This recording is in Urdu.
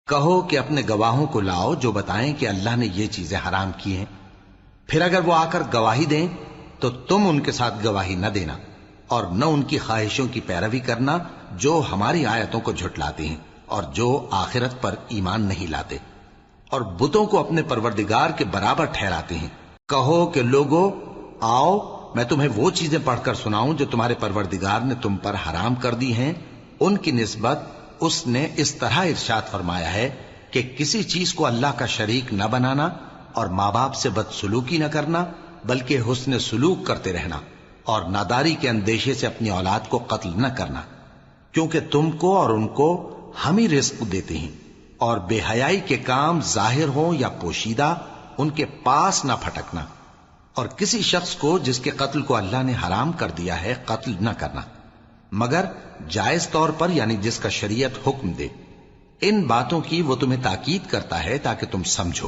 کہو کہ اپنے گواہوں کو لاؤ جو بتائیں کہ اللہ نے یہ چیزیں حرام کی ہیں، پھر اگر وہ آ کر گواہی دیں تو تم ان کے ساتھ گواہی نہ دینا اور نہ ان کی خواہشوں کی پیروی کرنا جو ہماری آیتوں کو جھٹلاتے ہیں اور جو آخرت پر ایمان نہیں لاتے اور بتوں کو اپنے پروردگار کے برابر ٹھہراتے ہیں۔ کہو کہ لوگو آؤ میں تمہیں وہ چیزیں پڑھ کر سناؤں جو تمہارے پروردگار نے تم پر حرام کر دی ہیں۔ ان کی نسبت اس نے اس طرح ارشاد فرمایا ہے کہ کسی چیز کو اللہ کا شریک نہ بنانا اور ماں باپ سے بدسلوکی نہ کرنا بلکہ حسن سلوک کرتے رہنا اور ناداری کے اندیشے سے اپنی اولاد کو قتل نہ کرنا، کیونکہ تم کو اور ان کو ہم ہی رزق دیتے ہیں، اور بے حیائی کے کام ظاہر ہوں یا پوشیدہ ان کے پاس نہ پھٹکنا، اور کسی شخص کو جس کے قتل کو اللہ نے حرام کر دیا ہے قتل نہ کرنا مگر جائز طور پر، یعنی جس کا شریعت حکم دے۔ ان باتوں کی وہ تمہیں تاکید کرتا ہے تاکہ تم سمجھو۔